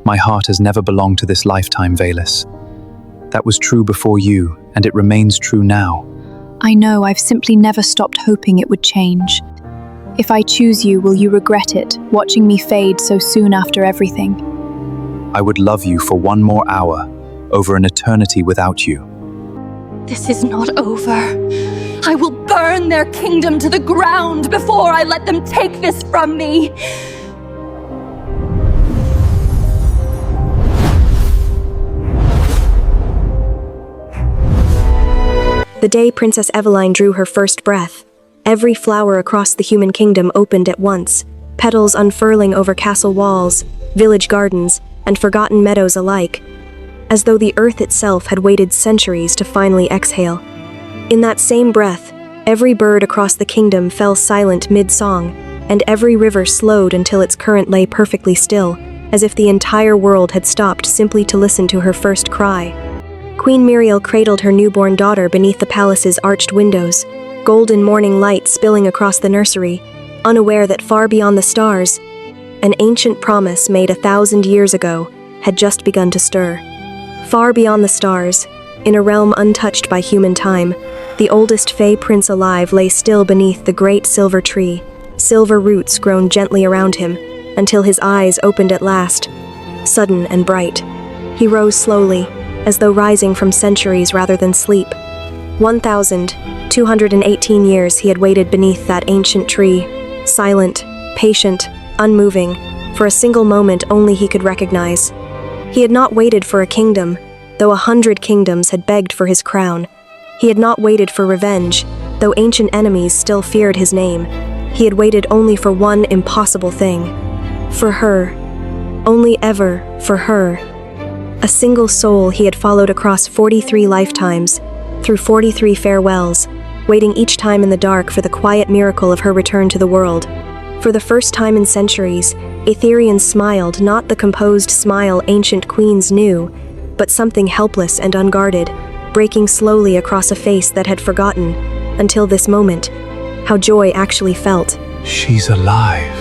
My heart has never belonged to this lifetime, Vaelis. That was true before you, and it remains true now. I know, I've simply never stopped hoping it would change. If I choose you, will you regret it, watching me fade so soon after everything? I would love you for one more hour, over an eternity without you. This is not over. I will burn their kingdom to the ground before I let them take this from me. The day Princess Evelyne drew her first breath, every flower across the human kingdom opened at once, petals unfurling over castle walls, village gardens, and forgotten meadows alike, as though the earth itself had waited centuries to finally exhale. In that same breath, every bird across the kingdom fell silent mid-song, and every river slowed until its current lay perfectly still, as if the entire world had stopped simply to listen to her first cry. Queen Muriel cradled her newborn daughter beneath the palace's arched windows, golden morning light spilling across the nursery, unaware that far beyond the stars, an ancient promise made 1,000 years ago had just begun to stir. Far beyond the stars, in a realm untouched by human time, the oldest Fey prince alive lay still beneath the great silver tree, silver roots grown gently around him, until his eyes opened at last, sudden and bright. He rose slowly, as though rising from centuries rather than sleep. 1,218 years he had waited beneath that ancient tree, silent, patient, unmoving, for a single moment only he could recognize. He had not waited for a kingdom, though 100 kingdoms had begged for his crown. He had not waited for revenge, though ancient enemies still feared his name. He had waited only for one impossible thing. For her. Only ever for her. A single soul he had followed across 43 lifetimes, through 43 farewells, waiting each time in the dark for the quiet miracle of her return to the world. For the first time in centuries, Aetherion smiled, not the composed smile ancient queens knew, but something helpless and unguarded, breaking slowly across a face that had forgotten, until this moment, how joy actually felt. She's alive.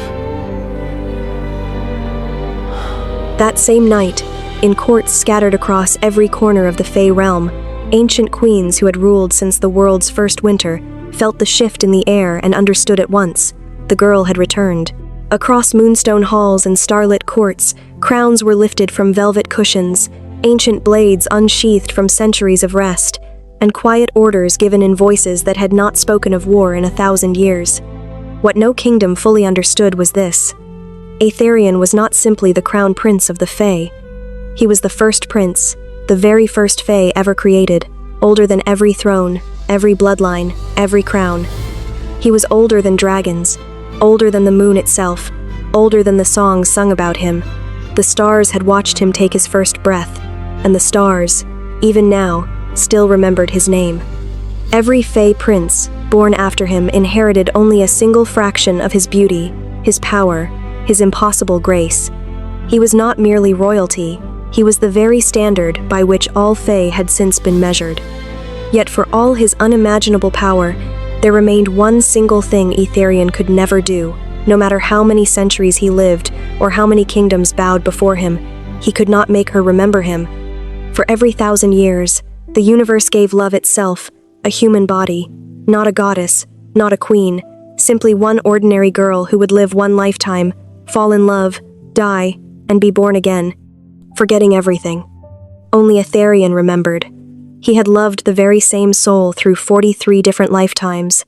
That same night, in courts scattered across every corner of the Fey realm, ancient queens who had ruled since the world's first winter felt the shift in the air and understood at once. The girl had returned. Across moonstone halls and starlit courts, crowns were lifted from velvet cushions, ancient blades unsheathed from centuries of rest, and quiet orders given in voices that had not spoken of war in 1,000 years. What no kingdom fully understood was this. Aetherion was not simply the crown prince of the Fey. He was the first prince, the very first Fey ever created, older than every throne, every bloodline, every crown. He was older than dragons, older than the moon itself, older than the songs sung about him. The stars had watched him take his first breath, and the stars, even now, still remembered his name. Every Fey prince, born after him, inherited only a single fraction of his beauty, his power, his impossible grace. He was not merely royalty, he was the very standard by which all Fey had since been measured. Yet for all his unimaginable power, there remained one single thing Aetherion could never do. No matter how many centuries he lived, or how many kingdoms bowed before him, he could not make her remember him. For every 1,000 years, the universe gave love itself, a human body, not a goddess, not a queen, simply one ordinary girl who would live one lifetime, fall in love, die, and be born again, forgetting everything. Only Aetherion remembered. He had loved the very same soul through 43 different lifetimes.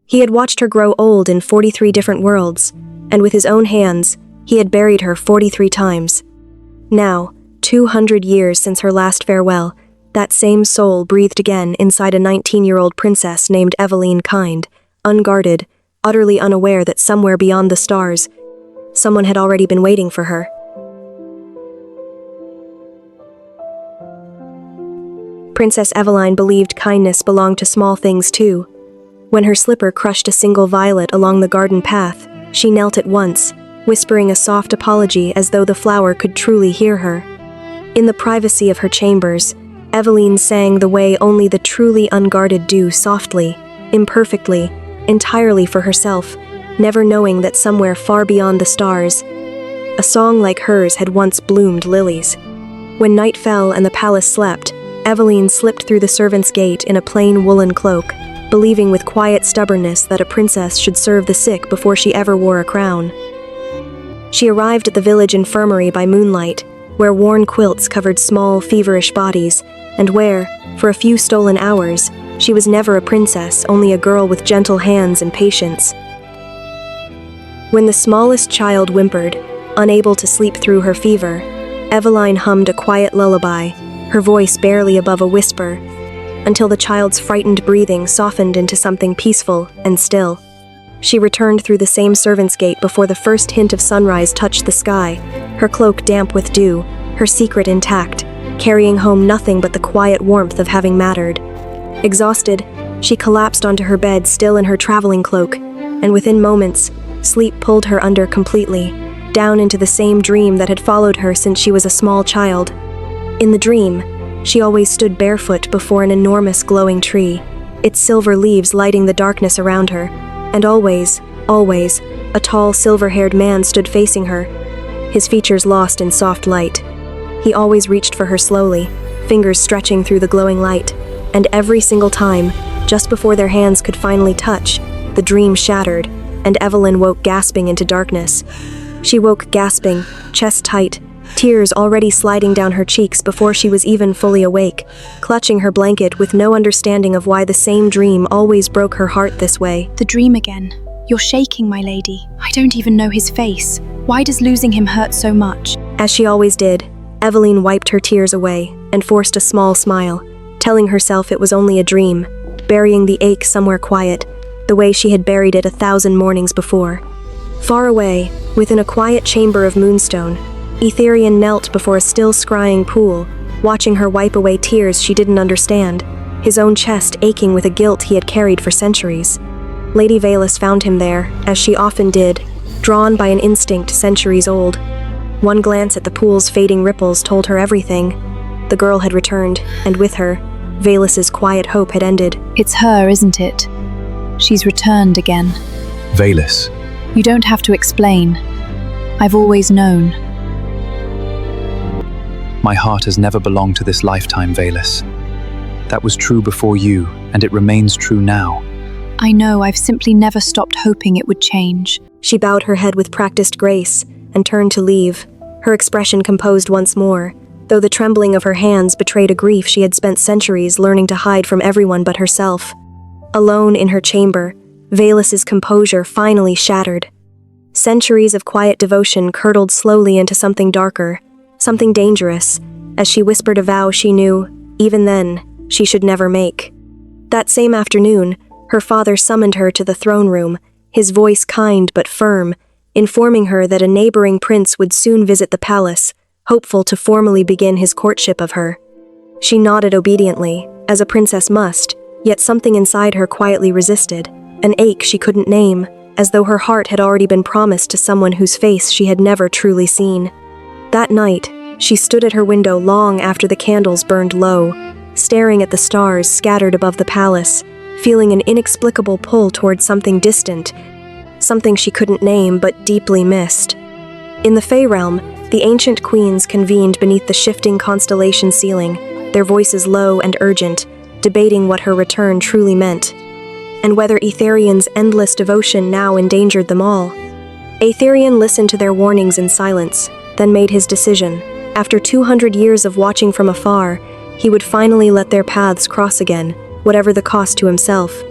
He had watched her grow old in 43 different worlds, and with his own hands, he had buried her 43 times. Now, 200 years since her last farewell, that same soul breathed again inside a 19-year-old princess named Evelyne Kind, unguarded, utterly unaware that somewhere beyond the stars, someone had already been waiting for her. Princess Evelyne believed kindness belonged to small things too. When her slipper crushed a single violet along the garden path, she knelt at once, whispering a soft apology as though the flower could truly hear her. In the privacy of her chambers, Evelyne sang the way only the truly unguarded do, softly, imperfectly, entirely for herself, never knowing that somewhere far beyond the stars, A song like hers had once bloomed lilies. When night fell and the palace slept, Evelyne slipped through the servants' gate in a plain woolen cloak, believing with quiet stubbornness that a princess should serve the sick before she ever wore a crown. She arrived at the village infirmary by moonlight, where worn quilts covered small, feverish bodies, and where, for a few stolen hours, she was never a princess, only a girl with gentle hands and patience. When the smallest child whimpered, unable to sleep through her fever, Evelyne hummed a quiet lullaby, her voice barely above a whisper, until the child's frightened breathing softened into something peaceful and still. She returned through the same servants' gate before the first hint of sunrise touched the sky, her cloak damp with dew, her secret intact, carrying home nothing but the quiet warmth of having mattered. Exhausted, she collapsed onto her bed still in her traveling cloak, and within moments, sleep pulled her under completely, down into the same dream that had followed her since she was a small child. In the dream, she always stood barefoot before an enormous glowing tree, its silver leaves lighting the darkness around her, and always, a tall silver-haired man stood facing her, his features lost in soft light. He always reached for her slowly, fingers stretching through the glowing light, and every single time, just before their hands could finally touch, the dream shattered, and Evelyne woke gasping into darkness. She woke gasping, chest tight, tears already sliding down her cheeks before she was even fully awake, clutching her blanket with no understanding of why the same dream always broke her heart this way. The dream again. You're shaking, my lady. I don't even know his face. Why does losing him hurt so much? As she always did, Evelyne wiped her tears away and forced a small smile, telling herself it was only a dream, burying the ache somewhere quiet, the way she had buried it 1,000 mornings before. Far away, within a quiet chamber of moonstone, Aetherion knelt before a still scrying pool, watching her wipe away tears she didn't understand, his own chest aching with a guilt he had carried for centuries. Lady Vaelis found him there, as she often did, drawn by an instinct centuries old. One glance at the pool's fading ripples told her everything. The girl had returned, and with her, Vaelis's quiet hope had ended. It's her, isn't it? She's returned again. Vaelis. You don't have to explain. I've always known. My heart has never belonged to this lifetime, Vaelis. That was true before you, and it remains true now. I know, I've simply never stopped hoping it would change. She bowed her head with practiced grace and turned to leave, her expression composed once more, though the trembling of her hands betrayed a grief she had spent centuries learning to hide from everyone but herself. Alone in her chamber, Vaelis's composure finally shattered. Centuries of quiet devotion curdled slowly into something darker, something dangerous, as she whispered a vow she knew, even then, she should never make. That same afternoon, her father summoned her to the throne room, his voice kind but firm, informing her that a neighboring prince would soon visit the palace, hopeful to formally begin his courtship of her. She nodded obediently, as a princess must, yet something inside her quietly resisted, an ache she couldn't name, as though her heart had already been promised to someone whose face she had never truly seen. That night, she stood at her window long after the candles burned low, staring at the stars scattered above the palace, feeling an inexplicable pull toward something distant, something she couldn't name but deeply missed. In the Fey realm, the ancient queens convened beneath the shifting constellation ceiling, their voices low and urgent, debating what her return truly meant, and whether Aetherion's endless devotion now endangered them all. Aetherion listened to their warnings in silence, then made his decision. After 200 years of watching from afar, he would finally let their paths cross again, whatever the cost to himself.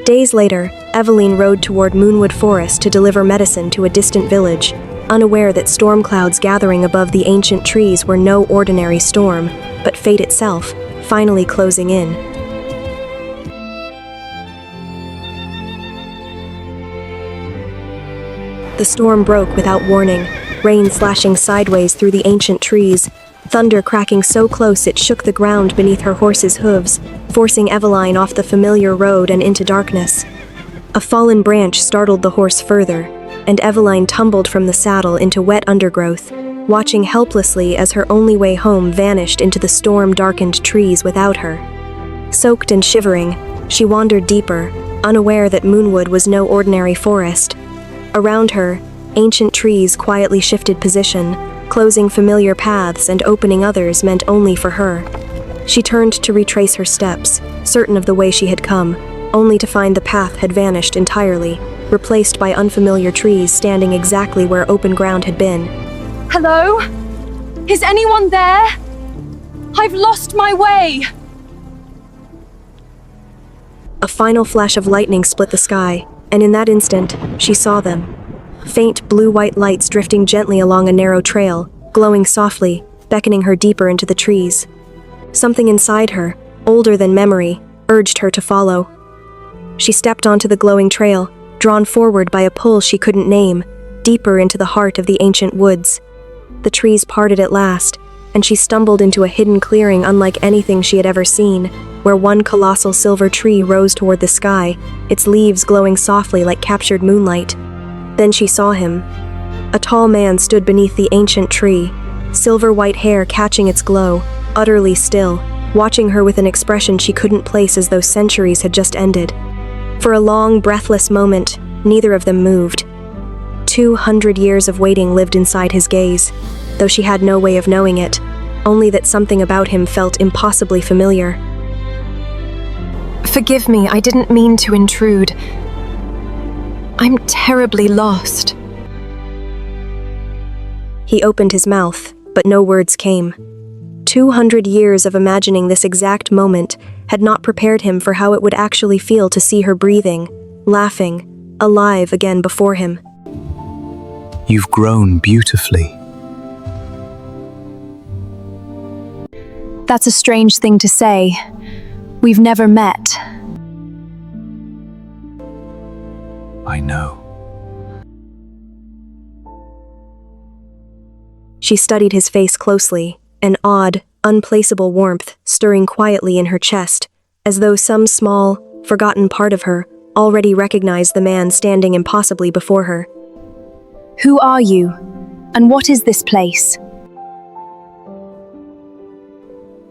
Days later, Evelyne rode toward Moonwood Forest to deliver medicine to a distant village, unaware that storm clouds gathering above the ancient trees were no ordinary storm, but fate itself, finally closing in. The storm broke without warning, rain slashing sideways through the ancient trees, thunder cracking so close it shook the ground beneath her horse's hooves, forcing Evelyne off the familiar road and into darkness. A fallen branch startled the horse further, and Evelyne tumbled from the saddle into wet undergrowth, watching helplessly as her only way home vanished into the storm-darkened trees without her. Soaked and shivering, she wandered deeper, unaware that Moonwood was no ordinary forest. Around her, Ancient trees quietly shifted position, closing familiar paths and opening others meant only for her. She turned to retrace her steps, certain of the way she had come, only to find the path had vanished entirely, replaced by unfamiliar trees standing exactly where open ground had been. Hello? Is anyone there? I've lost my way! A final flash of lightning split the sky, and in that instant, she saw them. Faint blue-white lights drifting gently along a narrow trail, glowing softly, beckoning her deeper into the trees. Something inside her, older than memory, urged her to follow. She stepped onto the glowing trail, drawn forward by a pull she couldn't name, deeper into the heart of the ancient woods. The trees parted at last, and she stumbled into a hidden clearing unlike anything she had ever seen, where one colossal silver tree rose toward the sky, its leaves glowing softly like captured moonlight. Then she saw him. A tall man stood beneath the ancient tree, silver-white hair catching its glow, utterly still, watching her with an expression she couldn't place as though centuries had just ended. For a long, breathless moment, neither of them moved. 200 years of waiting lived inside his gaze, though she had no way of knowing it, only that something about him felt impossibly familiar. Forgive me, I didn't mean to intrude. I'm terribly lost. He opened his mouth, but no words came. 200 years of imagining this exact moment had not prepared him for how it would actually feel to see her breathing, laughing, alive again before him. You've grown beautifully. That's a strange thing to say. We've never met. I know. She studied his face closely, an odd, unplaceable warmth stirring quietly in her chest, as though some small, forgotten part of her already recognized the man standing impossibly before her. Who are you? And what is this place?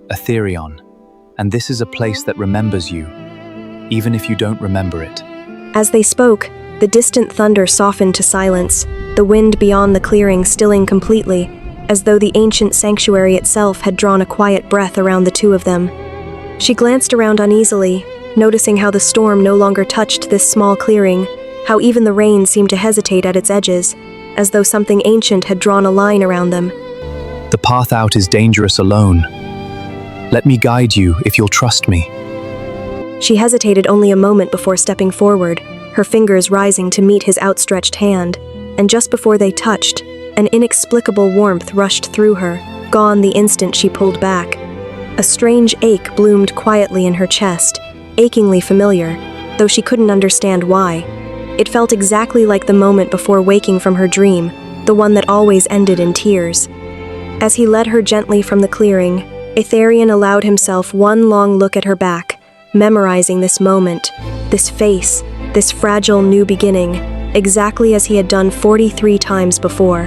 Aetherion, and this is a place that remembers you, even if you don't remember it. As they spoke, the distant thunder softened to silence, the wind beyond the clearing stilling completely, as though the ancient sanctuary itself had drawn a quiet breath around the two of them. She glanced around uneasily, noticing how the storm no longer touched this small clearing, how even the rain seemed to hesitate at its edges, as though something ancient had drawn a line around them. The path out is dangerous alone. Let me guide you if you'll trust me. She hesitated only a moment before stepping forward, her fingers rising to meet his outstretched hand, and just before they touched, an inexplicable warmth rushed through her, gone the instant she pulled back. A strange ache bloomed quietly in her chest, achingly familiar, though she couldn't understand why. It felt exactly like the moment before waking from her dream, the one that always ended in tears. As he led her gently from the clearing, Aetherion allowed himself one long look at her back, memorizing this moment, this face, this fragile new beginning, exactly as he had done 43 times before.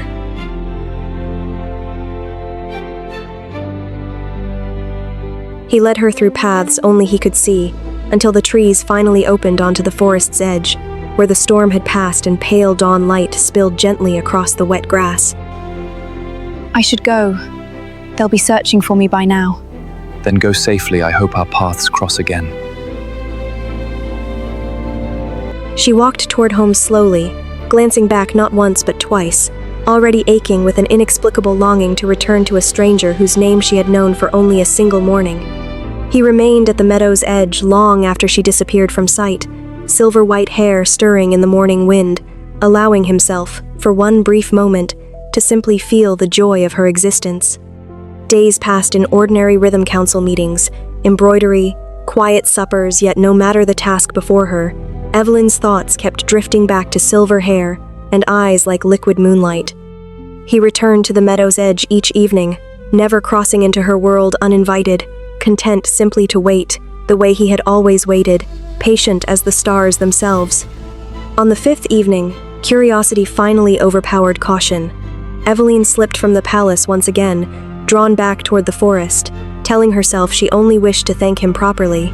He led her through paths only he could see, until the trees finally opened onto the forest's edge, where the storm had passed and pale dawn light spilled gently across the wet grass. I should go. They'll be searching for me by now. Then go safely. I hope our paths cross again. She walked toward home slowly, glancing back not once but twice, already aching with an inexplicable longing to return to a stranger whose name she had known for only a single morning. He remained at the meadow's edge long after she disappeared from sight, silver-white hair stirring in the morning wind, allowing himself, for one brief moment, to simply feel the joy of her existence. Days passed in ordinary rhythm council meetings, embroidery, quiet suppers, yet no matter the task before her, Evelyne's thoughts kept drifting back to silver hair and eyes like liquid moonlight. He returned to the meadow's edge each evening, never crossing into her world uninvited, content simply to wait, the way he had always waited, patient as the stars themselves. On the 5th evening, curiosity finally overpowered caution. Evelyne slipped from the palace once again, drawn back toward the forest, telling herself she only wished to thank him properly.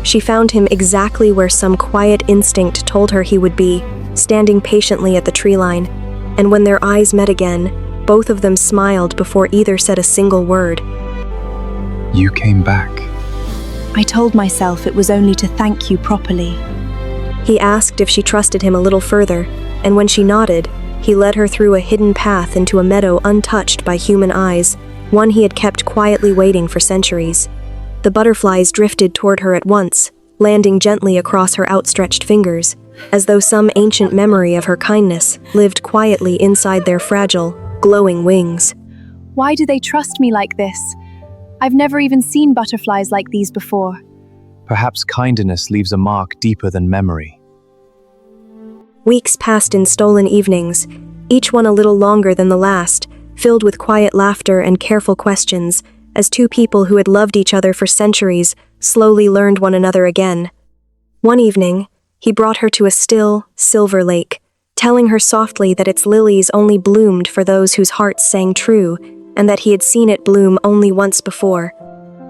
She found him exactly where some quiet instinct told her he would be, standing patiently at the tree line, and when their eyes met again, both of them smiled before either said a single word. You came back. I told myself it was only to thank you properly. He asked if she trusted him a little further, and when she nodded, he led her through a hidden path into a meadow untouched by human eyes, one he had kept quietly waiting for centuries. The butterflies drifted toward her at once, landing gently across her outstretched fingers, as though some ancient memory of her kindness lived quietly inside their fragile, glowing wings. Why do they trust me like this? I've never even seen butterflies like these before. Perhaps kindness leaves a mark deeper than memory. Weeks passed in stolen evenings, each one a little longer than the last, filled with quiet laughter and careful questions, as two people who had loved each other for centuries slowly learned one another again. One evening, he brought her to a still, silver lake, telling her softly that its lilies only bloomed for those whose hearts sang true, and that he had seen it bloom only once before.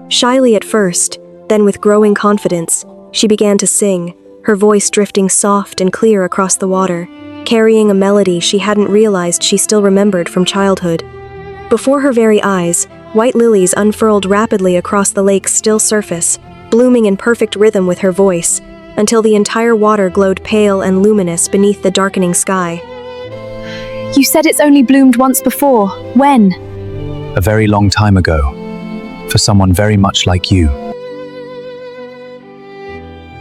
Shyly at first, then with growing confidence, she began to sing, her voice drifting soft and clear across the water, carrying a melody she hadn't realized she still remembered from childhood. Before her very eyes, white lilies unfurled rapidly across the lake's still surface, blooming in perfect rhythm with her voice, until the entire water glowed pale and luminous beneath the darkening sky. You said it's only bloomed once before. When? A very long time ago. For someone very much like you.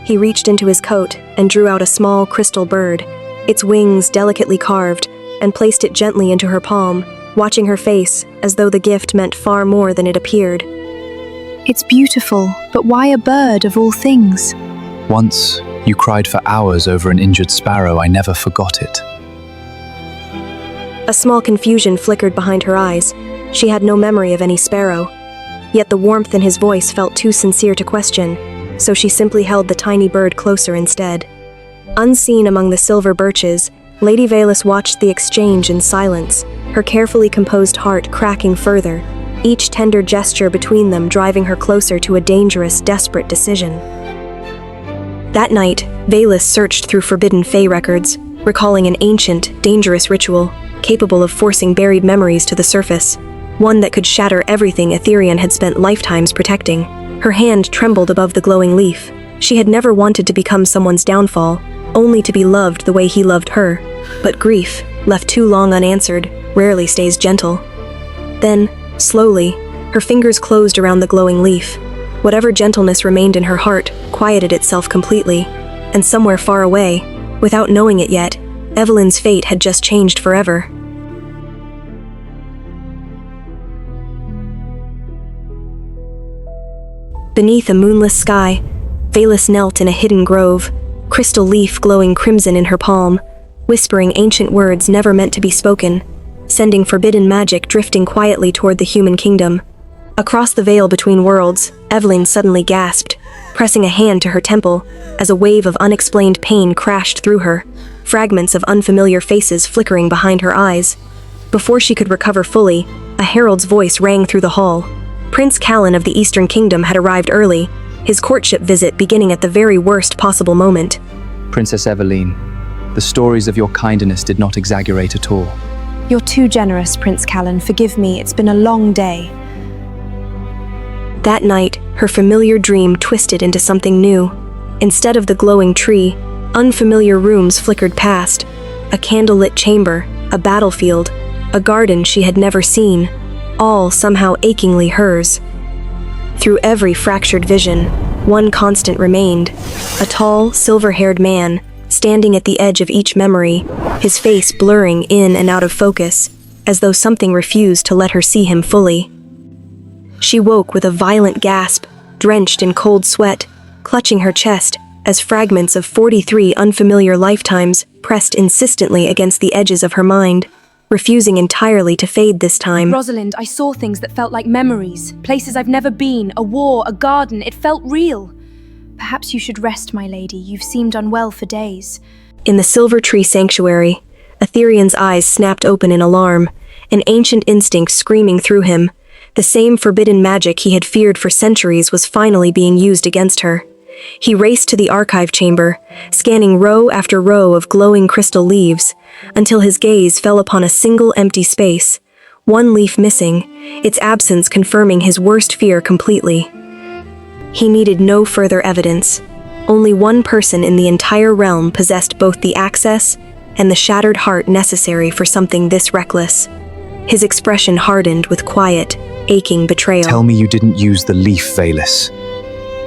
He reached into his coat and drew out a small crystal bird, its wings delicately carved, and placed it gently into her palm, watching her face as though the gift meant far more than it appeared. It's beautiful, but why a bird of all things? Once, you cried for hours over an injured sparrow. I never forgot it. A small confusion flickered behind her eyes. She had no memory of any sparrow. Yet the warmth in his voice felt too sincere to question, so she simply held the tiny bird closer instead. Unseen among the silver birches, Lady Vaelis watched the exchange in silence, her carefully composed heart cracking further, each tender gesture between them driving her closer to a dangerous, desperate decision. That night, Vaelis searched through forbidden Fae records, recalling an ancient, dangerous ritual, capable of forcing buried memories to the surface, one that could shatter everything Aetherion had spent lifetimes protecting. Her hand trembled above the glowing leaf. She had never wanted to become someone's downfall, only to be loved the way he loved her. But grief, left too long unanswered, rarely stays gentle. Then, slowly, her fingers closed around the glowing leaf. Whatever gentleness remained in her heart quieted itself completely, and somewhere far away, without knowing it yet, Evelyne's fate had just changed forever. Beneath a moonless sky, Vaelis knelt in a hidden grove, crystal leaf glowing crimson in her palm, whispering ancient words never meant to be spoken, sending forbidden magic drifting quietly toward the human kingdom. Across the veil between worlds, Evelyne suddenly gasped, pressing a hand to her temple, as a wave of unexplained pain crashed through her, fragments of unfamiliar faces flickering behind her eyes. Before she could recover fully, a herald's voice rang through the hall. Prince Callan of the Eastern Kingdom had arrived early, his courtship visit beginning at the very worst possible moment. Princess Evelyne, the stories of your kindness did not exaggerate at all. You're too generous, Prince Callan. Forgive me, it's been a long day. That night, her familiar dream twisted into something new. Instead of the glowing tree, unfamiliar rooms flickered past. A candlelit chamber, a battlefield, a garden she had never seen, all somehow achingly hers. Through every fractured vision, one constant remained, a tall, silver-haired man, standing at the edge of each memory, his face blurring in and out of focus, as though something refused to let her see him fully. She woke with a violent gasp, drenched in cold sweat, clutching her chest, as fragments of 43 unfamiliar lifetimes pressed insistently against the edges of her mind, refusing entirely to fade this time. Rosalind, I saw things that felt like memories, places I've never been, a war, a garden, it felt real. Perhaps you should rest, my lady, you've seemed unwell for days. In the Silver Tree Sanctuary, Aetherion's eyes snapped open in alarm, an ancient instinct screaming through him. The same forbidden magic he had feared for centuries was finally being used against her. He raced to the archive chamber, scanning row after row of glowing crystal leaves, until his gaze fell upon a single empty space, one leaf missing, its absence confirming his worst fear completely. He needed no further evidence. Only one person in the entire realm possessed both the access and the shattered heart necessary for something this reckless. His expression hardened with quiet, aching betrayal. Tell me you didn't use the leaf, Vaelis.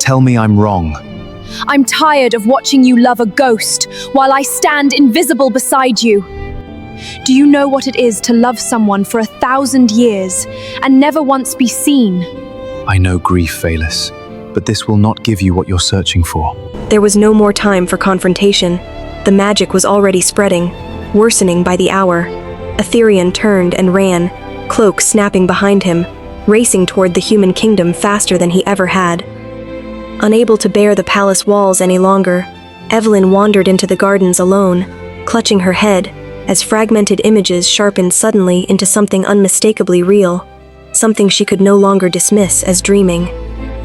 Tell me I'm wrong. I'm tired of watching you love a ghost while I stand invisible beside you. Do you know what it is to love someone for 1,000 years and never once be seen? I know grief, Vaelis, but this will not give you what you're searching for. There was no more time for confrontation. The magic was already spreading, worsening by the hour. Aetherion turned and ran, cloak snapping behind him, racing toward the human kingdom faster than he ever had. Unable to bear the palace walls any longer, Evelyne wandered into the gardens alone, clutching her head, as fragmented images sharpened suddenly into something unmistakably real, something she could no longer dismiss as dreaming.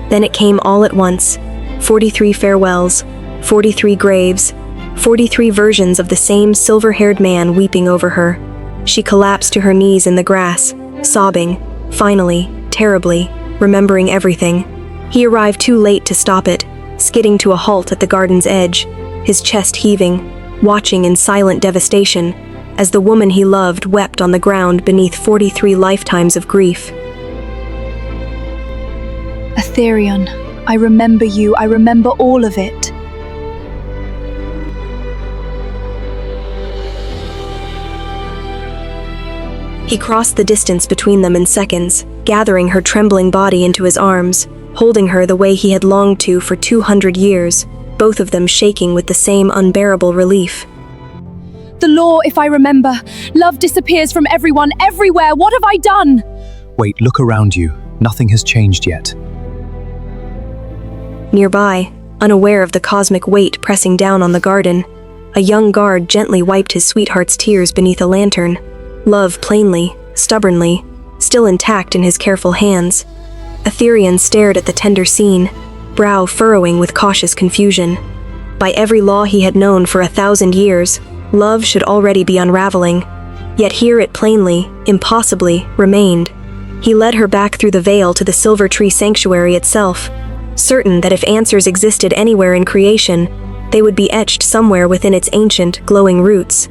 Then it came all at once. 43 farewells, 43 graves, 43 versions of the same silver-haired man weeping over her. She collapsed to her knees in the grass, sobbing, finally, terribly, remembering everything. He arrived too late to stop it, skidding to a halt at the garden's edge, his chest heaving, watching in silent devastation, as the woman he loved wept on the ground beneath 43 lifetimes of grief. Aetherion, I remember you, I remember all of it. He crossed the distance between them in seconds, gathering her trembling body into his arms, holding her the way he had longed to for 200 years, both of them shaking with the same unbearable relief. The law, if I remember. Love disappears from everyone, everywhere. What have I done? Wait, look around you. Nothing has changed yet. Nearby, unaware of the cosmic weight pressing down on the garden, a young guard gently wiped his sweetheart's tears beneath a lantern, love plainly, stubbornly, still intact in his careful hands. Aetherion stared at the tender scene, brow furrowing with cautious confusion. By every law he had known for 1,000 years, love should already be unraveling, yet here it plainly, impossibly, remained. He led her back through the veil to the Silver Tree Sanctuary itself, certain that if answers existed anywhere in creation, they would be etched somewhere within its ancient, glowing roots.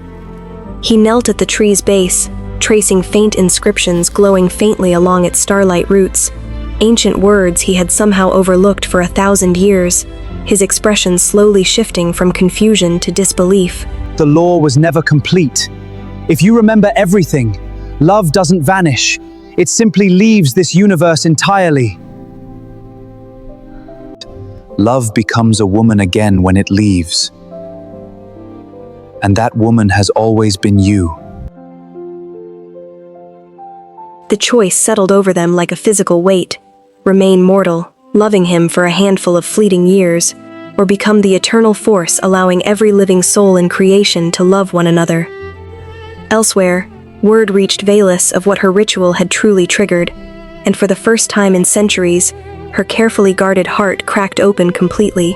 He knelt at the tree's base, tracing faint inscriptions glowing faintly along its starlight roots, ancient words he had somehow overlooked for 1,000 years, his expression slowly shifting from confusion to disbelief. The law was never complete. If you remember everything, love doesn't vanish. It simply leaves this universe entirely. Love becomes a woman again when it leaves. And that woman has always been you. The choice settled over them like a physical weight: remain mortal, loving him for a handful of fleeting years, or become the eternal force allowing every living soul in creation to love one another. Elsewhere, word reached Vaelis of what her ritual had truly triggered, and for the first time in centuries, her carefully guarded heart cracked open completely,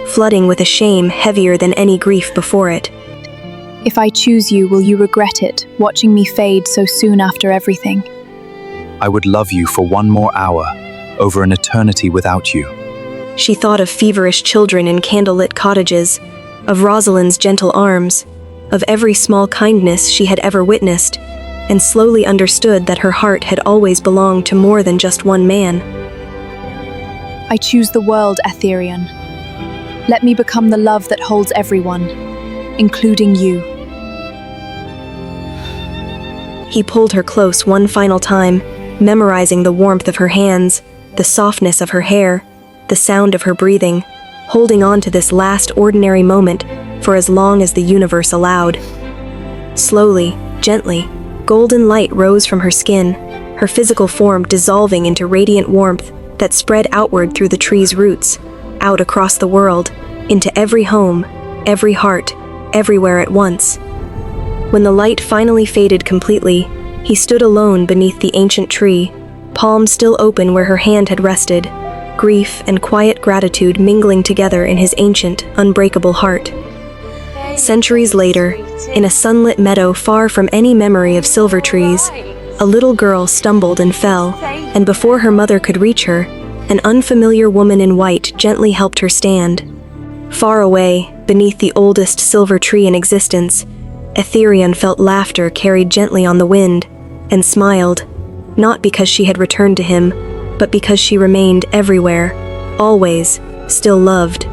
flooding with a shame heavier than any grief before it. If I choose you, will you regret it, watching me fade so soon after everything? I would love you for one more hour, over an eternity without you. She thought of feverish children in candlelit cottages, of Rosalind's gentle arms, of every small kindness she had ever witnessed, and slowly understood that her heart had always belonged to more than just one man. I choose the world, Aetherion. Let me become the love that holds everyone, including you. He pulled her close one final time, memorizing the warmth of her hands, the softness of her hair, the sound of her breathing, holding on to this last ordinary moment for as long as the universe allowed. Slowly, gently, golden light rose from her skin, her physical form dissolving into radiant warmth that spread outward through the tree's roots, out across the world, into every home, every heart, everywhere at once. When the light finally faded completely, he stood alone beneath the ancient tree, palm still open where her hand had rested, grief, and quiet gratitude mingling together in his ancient, unbreakable heart. Centuries later, in a sunlit meadow far from any memory of silver trees, a little girl stumbled and fell, and before her mother could reach her, an unfamiliar woman in white gently helped her stand. Far away, beneath the oldest silver tree in existence, Aetherion felt laughter carried gently on the wind, and smiled, not because she had returned to him, but because she remained everywhere, always, still loved.